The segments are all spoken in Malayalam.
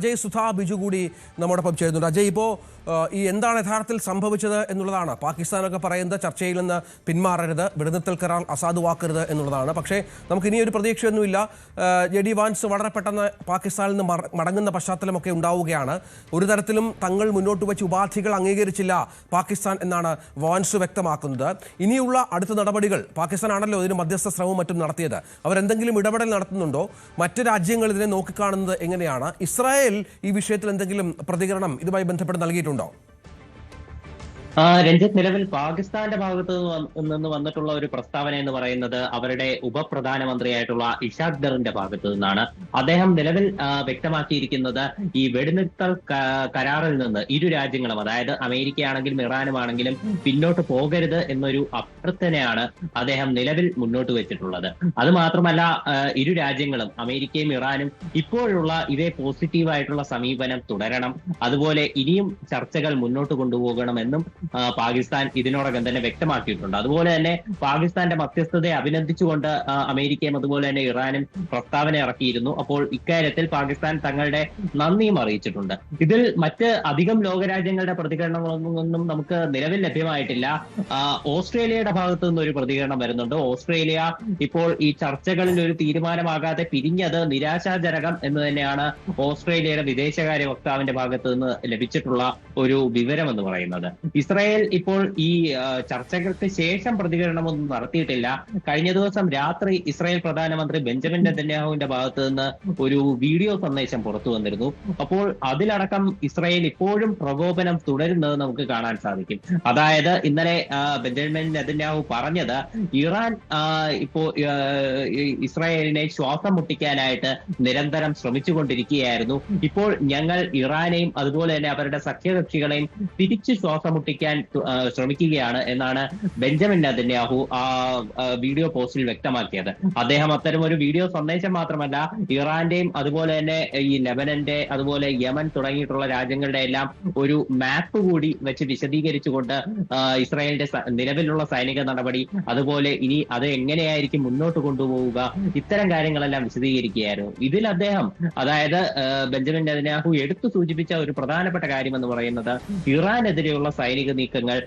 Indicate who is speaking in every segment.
Speaker 1: അജയ് സുധാ ബിജു കൂടി നമ്മോടൊപ്പം ചേരുന്നുണ്ട്. അജയ്, ഇപ്പോൾ ഈ എന്താണ് യഥാർത്ഥത്തിൽ സംഭവിച്ചത് എന്നുള്ളതാണ്. പാകിസ്ഥാനൊക്കെ പറയുന്നത് ചർച്ചയിൽ നിന്ന് പിന്മാറരുത്, വെടിനിർത്തൽ കരാർ അസാധുവാക്കരുത് എന്നുള്ളതാണ്. പക്ഷേ നമുക്ക് ഇനിയൊരു പ്രതീക്ഷയൊന്നുമില്ല. JD വാൻസ് വളരെ പെട്ടെന്ന് പാകിസ്ഥാനിൽ നിന്ന് മടങ്ങുന്ന പശ്ചാത്തലമൊക്കെ ഉണ്ടാവുകയാണ്. ഒരു തരത്തിലും തങ്ങൾ മുന്നോട്ട് വെച്ച് ഉപാധികൾ അംഗീകരിച്ചില്ല പാകിസ്ഥാൻ എന്നാണ് വാൻസ് വ്യക്തമാക്കുന്നത്. ഇനിയുള്ള അടുത്ത നടപടികൾ, പാകിസ്ഥാനാണല്ലോ ഇതിന് മധ്യസ്ഥ ശ്രമവും മറ്റും നടത്തിയത്, അവരെന്തെങ്കിലും ഇടപെടൽ നടത്തുന്നുണ്ടോ? മറ്റ് രാജ്യങ്ങൾ ഇതിനെ നോക്കിക്കാണുന്നത് എങ്ങനെയാണ്? ഇസ്രായേൽ ഈ വിഷയത്തിൽ എന്തെങ്കിലും പ്രതികരണം ഇതുമായി ബന്ധപ്പെട്ട് നൽകിയിട്ടുണ്ടോ?
Speaker 2: രഞ്ജിത്ത്, നിലവിൽ പാകിസ്ഥാന്റെ ഭാഗത്ത് നിന്ന് വന്നിട്ടുള്ള ഒരു പ്രസ്താവന എന്ന് പറയുന്നത് അവരുടെ ഉപപ്രധാനമന്ത്രിയായിട്ടുള്ള ഇഷാഖ് ദറിന്റെ ഭാഗത്തു നിന്നാണ്. അദ്ദേഹം നിലവിൽ വ്യക്തമാക്കിയിരിക്കുന്നത് ഈ വെടിനിർത്തൽ കരാറിൽ നിന്ന് ഇരു രാജ്യങ്ങളും, അതായത് അമേരിക്കയാണെങ്കിലും ഇറാനുമാണെങ്കിലും പിന്നോട്ട് പോകരുത് എന്നൊരു അഭ്യർത്ഥനയാണ് അദ്ദേഹം നിലവിൽ മുന്നോട്ട് വെച്ചിട്ടുള്ളത്. അത് മാത്രമല്ല, ഇരു രാജ്യങ്ങളും അമേരിക്കയും ഇറാനും ഇപ്പോഴുള്ള ഇതേ പോസിറ്റീവായിട്ടുള്ള സമീപനം തുടരണം, അതുപോലെ ഇനിയും ചർച്ചകൾ മുന്നോട്ട് കൊണ്ടുപോകണമെന്നും പാകിസ്ഥാൻ ഇതിനോടകം തന്നെ വ്യക്തമാക്കിയിട്ടുണ്ട്. അതുപോലെ തന്നെ പാകിസ്ഥാന്റെ മധ്യസ്ഥതയെ അഭിനന്ദിച്ചുകൊണ്ട് അമേരിക്കയും അതുപോലെ തന്നെ ഇറാനും പ്രസ്താവന ഇറക്കിയിരുന്നു. അപ്പോൾ ഇക്കാര്യത്തിൽ പാകിസ്ഥാൻ തങ്ങളുടെ നന്ദിയും അറിയിച്ചിട്ടുണ്ട്. ഇതിൽ മറ്റ് അധികം ലോകരാജ്യങ്ങളുടെ പ്രതികരണങ്ങളൊന്നും നമുക്ക് നിലവിൽ ലഭ്യമായിട്ടില്ല. ഓസ്ട്രേലിയയുടെ ഭാഗത്തു നിന്ന് ഒരു പ്രതികരണം വരുന്നുണ്ട്. ഓസ്ട്രേലിയ ഇപ്പോൾ ഈ ചർച്ചകളിൽ ഒരു തീരുമാനമാകാതെ പിരിഞ്ഞത് നിരാശാജനകം എന്ന് തന്നെയാണ് ഓസ്ട്രേലിയയുടെ വിദേശകാര്യ വക്താവിന്റെ ഭാഗത്ത് നിന്ന് ലഭിച്ചിട്ടുള്ള ഒരു വിവരം എന്ന് പറയുന്നത്. ഇസ്രായേൽ ഇപ്പോൾ ഈ ചർച്ചകൾക്ക് ശേഷം പ്രതികരണമൊന്നും നടത്തിയിട്ടില്ല. കഴിഞ്ഞ ദിവസം രാത്രി ഇസ്രായേൽ പ്രധാനമന്ത്രി ബെഞ്ചമിൻ നെതന്യാഹുവിന്റെ ഭാഗത്ത് നിന്ന് ഒരു വീഡിയോ സന്ദേശം പുറത്തു വന്നിരുന്നു. അപ്പോൾ അതിലടക്കം ഇസ്രായേൽ ഇപ്പോഴും പ്രകോപനം തുടരുന്നത് നമുക്ക് കാണാൻ സാധിക്കും. അതായത് ഇന്നലെ ബെഞ്ചമിൻ നെതന്യാഹു പറഞ്ഞത് ഇറാൻ ഇപ്പോ ഇസ്രായേലിനെ ശ്വാസം മുട്ടിക്കാനായിട്ട് നിരന്തരം ശ്രമിച്ചുകൊണ്ടിരിക്കുകയായിരുന്നു. ഇപ്പോൾ ഞങ്ങൾ ഇറാനെയും അതുപോലെ തന്നെ അവരുടെ സഖ്യകക്ഷികളെയും തിരിച്ച് ശ്വാസം മുട്ടിക്കാൻ ശ്രമിക്കുകയാണ് എന്നാണ് ബെഞ്ചമിൻ നെതന്യാഹു ആ വീഡിയോ പോസ്റ്റിൽ വ്യക്തമാക്കിയത്. അദ്ദേഹം അത്തരം ഒരു വീഡിയോ സന്ദേശം മാത്രമല്ല, ഇറാന്റെയും അതുപോലെ തന്നെ ഈ ലെബനന്റെ അതുപോലെ യമൻ തുടങ്ങിയിട്ടുള്ള രാജ്യങ്ങളുടെ എല്ലാം ഒരു മാപ്പ് കൂടി വെച്ച് വിശദീകരിച്ചുകൊണ്ട് ഇസ്രായേലിന്റെ നിലവിലുള്ള സൈനിക നടപടി, അതുപോലെ ഇനി അത് എങ്ങനെയായിരിക്കും മുന്നോട്ട് കൊണ്ടുപോവുക, ഇത്തരം കാര്യങ്ങളെല്ലാം വിശദീകരിക്കുകയായിരുന്നു. ഇതിൽ അദ്ദേഹം, അതായത് ബെഞ്ചമിൻ നെതന്യാഹു എടുത്തു സൂചിപ്പിച്ച ഒരു പ്രധാനപ്പെട്ട കാര്യം എന്ന് പറയുന്നത് ഇറാനെതിരെയുള്ള സൈനിക നീക്കങ്ങൾ,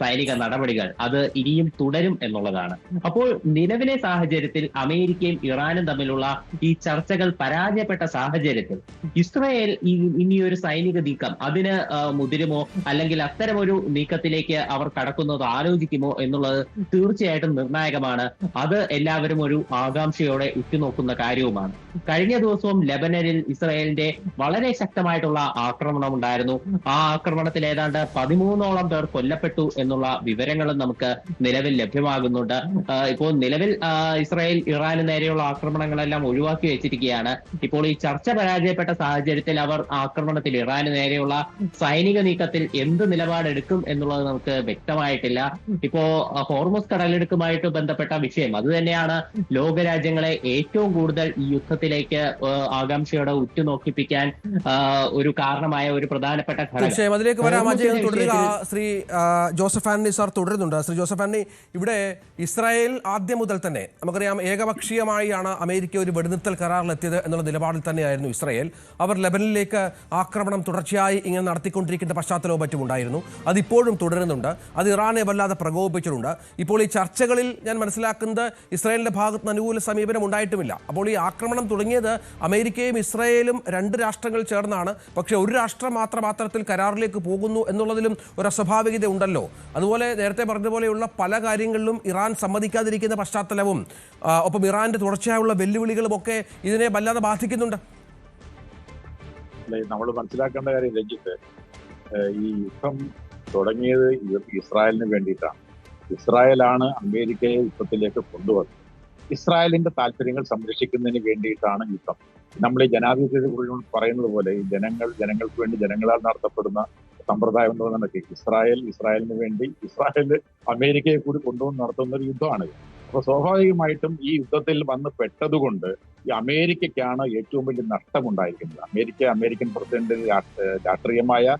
Speaker 2: സൈനിക നടപടികൾ അത് ഇനിയും തുടരും എന്നുള്ളതാണ്. അപ്പോൾ നിലവിലെ സാഹചര്യത്തിൽ അമേരിക്കയും ഇറാനും തമ്മിലുള്ള ഈ ചർച്ചകൾ പരാജയപ്പെട്ട സാഹചര്യത്തിൽ ഇസ്രായേൽ ഇനിയൊരു സൈനിക നീക്കം അതിന് മുതിരുമോ, അല്ലെങ്കിൽ അത്തരമൊരു നീക്കത്തിലേക്ക് അവർ കടക്കുന്നത് ആലോചിക്കുമോ എന്നുള്ളത് തീർച്ചയായിട്ടും നിർണായകമാണ്. അത് എല്ലാവരും ഒരു ആകാംക്ഷയോടെ ഉറ്റുനോക്കുന്ന കാര്യവുമാണ്. കഴിഞ്ഞ ദിവസവും ലെബനനിൽ ഇസ്രായേലിന്റെ വളരെ ശക്തമായിട്ടുള്ള ആക്രമണം ഉണ്ടായിരുന്നു. ആ ആക്രമണത്തിൽ ഏതാണ്ട് 13ഓളം പേർ കൊല്ലപ്പെട്ടു എന്നുള്ള വിവരങ്ങളും നമുക്ക് നിലവിൽ ലഭ്യമാകുന്നുണ്ട്. ഇപ്പോൾ നിലവിൽ ഇസ്രായേൽ ഇറാന് നേരെയുള്ള ആക്രമണങ്ങളെല്ലാം ഒഴിവാക്കി വെച്ചിരിക്കുകയാണ്. ഇപ്പോൾ ഈ ചർച്ച പരാജയപ്പെട്ട സാഹചര്യത്തിൽ അവർ ആക്രമണത്തിൽ ഇറാന് നേരെയുള്ള സൈനിക നീക്കത്തിൽ എന്ത് നിലപാടെടുക്കും എന്നുള്ളത് നമുക്ക് വ്യക്തമായിട്ടില്ല. ഇപ്പോ ഹോർമുസ് കടലിടുക്കുമായിട്ട് ബന്ധപ്പെട്ട വിഷയം അത് തന്നെയാണ് ലോകരാജ്യങ്ങളെ ഏറ്റവും കൂടുതൽ ഈ യുദ്ധത്തിലേക്ക് ആകാംക്ഷയോടെ ഉറ്റുനോക്കിപ്പിക്കാൻ ഒരു കാരണമായ ഒരു പ്രധാനപ്പെട്ട ഘടകം.
Speaker 1: അതിലേക്ക് വരാം. ശ്രീ ജോസഫ് ആന്റണി സാർ തുടരുന്നുണ്ട്. ശ്രീ ജോസഫ് ആന്റണി, ഇവിടെ ഇസ്രായേൽ ആദ്യം മുതൽ തന്നെ നമുക്കറിയാം ഏകപക്ഷീയമായാണ് അമേരിക്ക ഒരു വെടിനിർത്തൽ കരാറിലെത്തിയത് എന്നുള്ള നിലപാടിൽ തന്നെയായിരുന്നു ഇസ്രായേൽ. അവർ ലെബനനിലേക്ക് ആക്രമണം തുടർച്ചയായി ഇങ്ങനെ നടത്തിക്കൊണ്ടിരിക്കുന്ന പശ്ചാത്തലവും മറ്റും ഉണ്ടായിരുന്നു. അതിപ്പോഴും തുടരുന്നുണ്ട്. അത് ഇറാനെ വല്ലാതെ പ്രകോപിപ്പിച്ചിട്ടുണ്ട്. ഇപ്പോൾ ഈ ചർച്ചകളിൽ ഞാൻ മനസ്സിലാക്കുന്നത് ഇസ്രായേലിന്റെ ഭാഗത്ത് നിന്ന് അനുകൂല സമീപനം ഉണ്ടായിട്ടുമില്ല. അപ്പോൾ ഈ ആക്രമണം തുടങ്ങിയത് അമേരിക്കയും ഇസ്രായേലും രണ്ട് രാഷ്ട്രങ്ങൾ ചേർന്നാണ്. പക്ഷേ ഒരു രാഷ്ട്രം മാത്രം അത്തരത്തിൽ കരാറിലേക്ക് പോകുന്നു എന്നുള്ളതിലും ഒരു അസ്വാഭാവികത ഉണ്ടല്ലോ. അതുപോലെ നേരത്തെ പറഞ്ഞ പോലെയുള്ള പല കാര്യങ്ങളിലും ഇറാൻ സമ്മതിക്കാതിരിക്കുന്ന പശ്ചാത്തലവും ഒപ്പം ഇറാന്റെ തുടർച്ചയായുള്ള വെല്ലുവിളികളും ഒക്കെ ഇതിനെ വല്ലാതെ ബാധിക്കുന്നുണ്ട്.
Speaker 3: നമ്മൾ മനസ്സിലാക്കേണ്ട കാര്യം രഞ്ജിത്ത്, ഈ യുദ്ധം തുടങ്ങിയത് ഇസ്രായേലിന് വേണ്ടിയിട്ടാണ്. ഇസ്രായേലാണ് അമേരിക്കയെ യുദ്ധത്തിലേക്ക് കൊണ്ടുവന്നത്. ഇസ്രായേലിന്റെ താല്പര്യങ്ങൾ സംരക്ഷിക്കുന്നതിന് വേണ്ടിയിട്ടാണ് യുദ്ധം. നമ്മൾ ഈ ജനാധിപത്യത്തിൽ പറയുന്നത് പോലെ ഈ ജനങ്ങൾക്ക് വേണ്ടി ജനങ്ങളാൽ നടത്തപ്പെടുന്ന സമ്പ്രദായം എന്ന് പറഞ്ഞാൽ ഇസ്രായേലിന് വേണ്ടി ഇസ്രായേൽ അമേരിക്കയെ കൂടി കൊണ്ടുവന്ന് നടത്തുന്ന ഒരു യുദ്ധമാണ്. അപ്പൊ സ്വാഭാവികമായിട്ടും ഈ യുദ്ധത്തിൽ വന്ന് പെട്ടതുകൊണ്ട് ഈ അമേരിക്കയ്ക്കാണ് ഏറ്റവും വലിയ നഷ്ടമുണ്ടായിരിക്കുന്നത്. അമേരിക്കൻ പ്രസിഡന്റ് രാഷ്ട്രീയമായ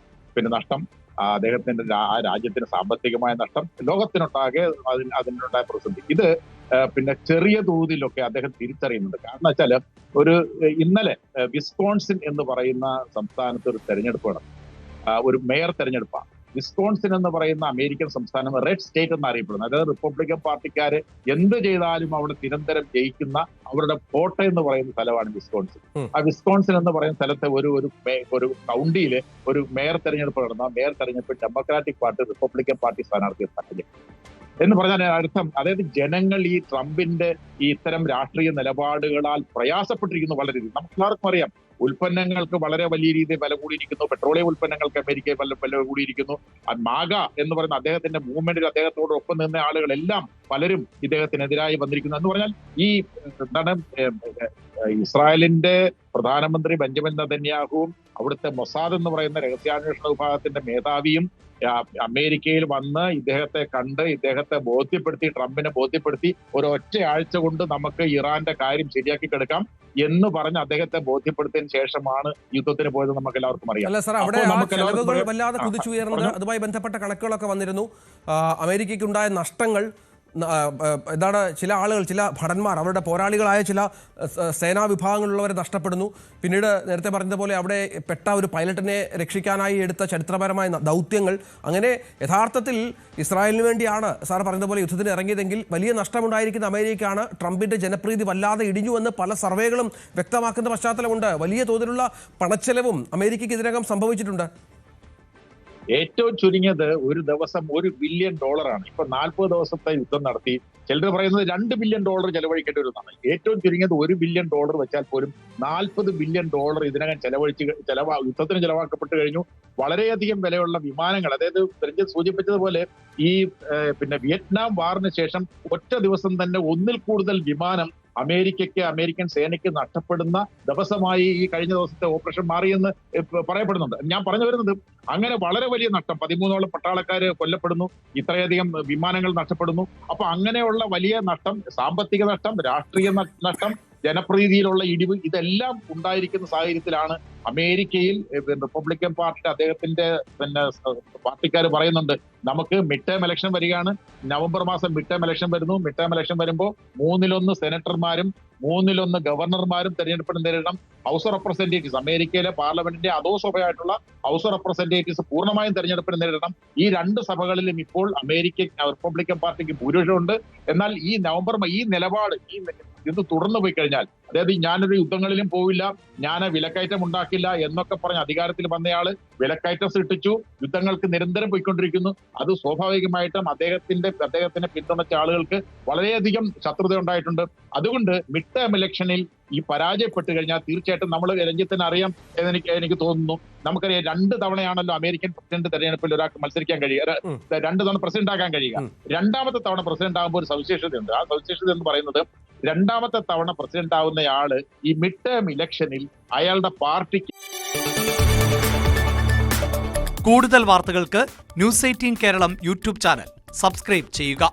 Speaker 3: നഷ്ടം, അദ്ദേഹത്തിന്റെ ആ രാജ്യത്തിന് സാമ്പത്തികമായ നഷ്ടം, ലോകത്തിനൊട്ടാകെ അതിനുണ്ടായ പ്രതിസന്ധി, ഇത് പിന്നെ ചെറിയ തോതിലൊക്കെ അദ്ദേഹം തിരിച്ചറിയുന്നുണ്ട്. കാരണം വെച്ചാൽ ഇന്നലെ വിസ്കോൺസിൻ എന്ന് പറയുന്ന സംസ്ഥാനത്ത് ഒരു തെരഞ്ഞെടുപ്പ് നടന്നു. ഒരു മേയർ തെരഞ്ഞെടുപ്പാണ്. വിസ്കോൺസിൻ എന്ന് പറയുന്ന അമേരിക്കൻ സംസ്ഥാനം റെഡ് സ്റ്റേറ്റ് എന്നറിയപ്പെടുന്നത്. അതായത് റിപ്പബ്ലിക്കൻ പാർട്ടിക്കാര് എന്ത് ചെയ്താലും അവിടെ നിരന്തരം ജയിക്കുന്ന അവരുടെ കോട്ട എന്ന് പറയുന്ന സ്ഥലമാണ് വിസ്കോൺസിൻ. ആ വിസ്കോൺസിൻ എന്ന് പറയുന്ന സ്ഥലത്തെ ഒരു കൗണ്ടിയില് ഒരു മേയർ തെരഞ്ഞെടുപ്പ് നടന്ന മേയർ തെരഞ്ഞെടുപ്പ് ഡെമോക്രാറ്റിക് പാർട്ടി റിപ്പബ്ലിക്കൻ പാർട്ടി സ്ഥാനാർത്ഥിയെ തടഞ്ഞു എന്ന് പറഞ്ഞാൽ അർത്ഥം, അതായത് ജനങ്ങൾ ഈ ട്രംപിന്റെ ഈ ഇത്തരം രാഷ്ട്രീയ നിലപാടുകളാൽ പ്രയാസപ്പെട്ടിരിക്കുന്നു. വളരെ നമുക്കെല്ലാവർക്കും അറിയാം, ഉൽപ്പന്നങ്ങൾക്ക് വളരെ വലിയ രീതിയിൽ വില കൂടിയിരിക്കുന്നു. പെട്രോളിയം ഉൽപ്പന്നങ്ങൾക്ക് അമേരിക്കയിൽ വില കൂടിയിരിക്കുന്നു. മാഗ എന്ന് പറയുന്ന അദ്ദേഹത്തിന്റെ മൂവ്മെന്റിൽ അദ്ദേഹത്തോടൊപ്പം നിന്ന ആളുകളെല്ലാം പലരും ഇദ്ദേഹത്തിനെതിരായി വന്നിരിക്കുന്നു. എന്ന് പറഞ്ഞാൽ ഈ എന്താണ് ഇസ്രായേലിന്റെ പ്രധാനമന്ത്രി ബെഞ്ചമിൻ നെതന്യാഹുവും അവിടുത്തെ മൊസാദ് എന്ന് പറയുന്ന രഹസ്യാന്വേഷണ വിഭാഗത്തിന്റെ മേധാവിയും അമേരിക്കയിൽ വന്ന് ഇദ്ദേഹത്തെ കണ്ട് ഇദ്ദേഹത്തെ ബോധ്യപ്പെടുത്തി, ട്രംപിനെ ബോധ്യപ്പെടുത്തി ഒരൊറ്റ ആഴ്ച കൊണ്ട് നമുക്ക് ഇറാന്റെ കാര്യം ശരിയാക്കി കിടക്കാം എന്ന് പറഞ്ഞ് അദ്ദേഹത്തെ ബോധ്യപ്പെടുത്തിയതിനു ശേഷമാണ് യുദ്ധത്തിന് പോയത്. നമുക്ക് എല്ലാവർക്കും അറിയാം.
Speaker 1: അല്ല സാർ, അവിടെ ചെലവുകൾ വല്ലാതെ കുതിച്ചുയർന്നത്, അതുമായി ബന്ധപ്പെട്ട കണക്കുകളൊക്കെ വന്നിരുന്നു. അമേരിക്കയ്ക്കുണ്ടായ നഷ്ടങ്ങൾ എന്താണ്, ചില ആളുകൾ, ചില ഭടന്മാർ, അവരുടെ പോരാളികളായ ചില സേനാ വിഭാഗങ്ങളിലുള്ളവരെ നഷ്ടപ്പെടുന്നു. പിന്നീട് നേരത്തെ പറഞ്ഞതുപോലെ അവിടെ പെട്ട ഒരു പൈലറ്റിനെ രക്ഷിക്കാനായി എടുത്ത ചരിത്രപരമായ ദൗത്യങ്ങൾ. അങ്ങനെ യഥാർത്ഥത്തിൽ ഇസ്രായേലിന് വേണ്ടിയാണ് സാർ പറഞ്ഞതുപോലെ യുദ്ധത്തിന് ഇറങ്ങിയതെങ്കിൽ വലിയ നഷ്ടമുണ്ടായിരിക്കുന്ന അമേരിക്കയാണ്. ട്രംപിന്റെ ജനപ്രീതി വല്ലാതെ ഇടിഞ്ഞുവെന്ന് പല സർവേകളും വ്യക്തമാക്കുന്ന പശ്ചാത്തലമുണ്ട്. വലിയ തോതിലുള്ള പണച്ചെലവും അമേരിക്കയ്ക്ക് ഇതിനകം സംഭവിച്ചിട്ടുണ്ട്.
Speaker 3: ഏറ്റവും ചുരുങ്ങിയത് ഒരു ദിവസം $1 ബില്യൺ. ഇപ്പൊ 40 ദിവസത്തെ യുദ്ധം നടത്തി ചിലർ പറയുന്നത് $2 ബില്യൺ ചെലവഴിക്കേണ്ടി വരുന്നതാണ്. ഏറ്റവും ചുരുങ്ങിയത് $1 ബില്യൺ വെച്ചാൽ പോലും $40 ബില്യൺ ഇതിനകം യുദ്ധത്തിന് ചെലവാക്കപ്പെട്ടു കഴിഞ്ഞു. വളരെയധികം വിലയുള്ള വിമാനങ്ങൾ, അതായത് രഞ്ജിത്ത് സൂചിപ്പിച്ചതുപോലെ ഈ വിയറ്റ്നാം വാറിന് ശേഷം ഒറ്റ ദിവസം തന്നെ 1-ൽ കൂടുതൽ വിമാനം അമേരിക്കൻ സേനയ്ക്ക് നഷ്ടപ്പെടുന്ന ദിവസമായി ഈ കഴിഞ്ഞ ദിവസത്തെ ഓപ്പറേഷൻ മാറിയെന്ന് പറയപ്പെടുന്നുണ്ട്. ഞാൻ പറഞ്ഞു വരുന്നത്, അങ്ങനെ വളരെ വലിയ നഷ്ടം, 13ഓളം പട്ടാളക്കാര് കൊല്ലപ്പെടുന്നു, ഇത്രയധികം വിമാനങ്ങൾ നഷ്ടപ്പെടുന്നു. അപ്പൊ അങ്ങനെയുള്ള വലിയ നഷ്ടം, സാമ്പത്തിക നഷ്ടം, രാഷ്ട്രീയ നഷ്ടം, ജനപ്രീതിയിലുള്ള ഇടിവ്, ഇതെല്ലാം ഉണ്ടായിരിക്കുന്ന സാഹചര്യത്തിലാണ് അമേരിക്കയിൽ റിപ്പബ്ലിക്കൻ പാർട്ടിയുടെ അദ്ദേഹത്തിന്റെ പാർട്ടിക്കാർ പറയുന്നുണ്ട്, നമുക്ക് മിഡ് ടേം ഇലക്ഷൻ വരികയാണ്, നവംബർ മാസം മിഡ് ടേം ഇലക്ഷൻ വരുന്നു. മിഡ് ടേം ഇലക്ഷൻ വരുമ്പോൾ 3-1 സെനറ്റർമാരും 3-1 ഗവർണർമാരും തെരഞ്ഞെടുപ്പിന് നേരിടണം. ഹൗസ് ഓഫ് റെപ്രസെന്റേറ്റീവ്സ്, അമേരിക്കയിലെ പാർലമെന്റിന്റെ അധോസഭയായിട്ടുള്ള ഹൗസ് ഓഫ് റെപ്രസെന്റേറ്റീവ്സ് പൂർണ്ണമായും തെരഞ്ഞെടുപ്പിന് നേരിടണം. ഈ 2 സഭകളിലും ഇപ്പോൾ റിപ്പബ്ലിക്കൻ പാർട്ടിക്ക് ഭൂരിപക്ഷമുണ്ട്. എന്നാൽ ഈ ഈ നിലപാട് ഇത് തുടർന്നു പോയി കഴിഞ്ഞാൽ, അതായത് ഞാനൊരു യുദ്ധങ്ങളിലും പോവില്ല, ഞാൻ വിലക്കയറ്റം ഉണ്ടാക്കില്ല എന്നൊക്കെ പറഞ്ഞ് അധികാരത്തിൽ വന്നയാള് വിലക്കയറ്റം സൃഷ്ടിച്ചു, യുദ്ധങ്ങൾക്ക് നിരന്തരം പോയിക്കൊണ്ടിരിക്കുന്നു. അത് സ്വാഭാവികമായിട്ടും അദ്ദേഹത്തിനെ പിന്തുണച്ച ആളുകൾക്ക് വളരെയധികം ശത്രുത ഉണ്ടായിട്ടുണ്ട്. അതുകൊണ്ട് മിഡ് ടേം ഇലക്ഷനിൽ ഈ പരാജയപ്പെട്ട് കഴിഞ്ഞാൽ തീർച്ചയായിട്ടും നമ്മൾ രഞ്ജിത്തിന് അറിയാം എനിക്ക് തോന്നുന്നു. നമുക്കറിയാം 2 തവണയാണല്ലോ അമേരിക്കൻ പ്രസിഡന്റ് തെരഞ്ഞെടുപ്പിൽ ഒരാൾക്ക് മത്സരിക്കാൻ കഴിയുക, 2 തവണ പ്രസിഡന്റ് ആകാൻ കഴിയുക. 2ാമത്തെ തവണ പ്രസിഡന്റ് ആകുമ്പോൾ ഒരു സവിശേഷതയുണ്ട്. ആ സവിശേഷത എന്ന് പറയുന്നത്, 2ാമത്തെ തവണ പ്രസിഡന്റ് ആവുന്നയാള് ഈ മിഡ് ടേം ഇലക്ഷനിൽ അയാളുടെ പാർട്ടിക്ക്.
Speaker 4: കൂടുതൽ വാർത്തകൾക്ക് News 18 Keralam YouTube channel subscribe ചെയ്യുക.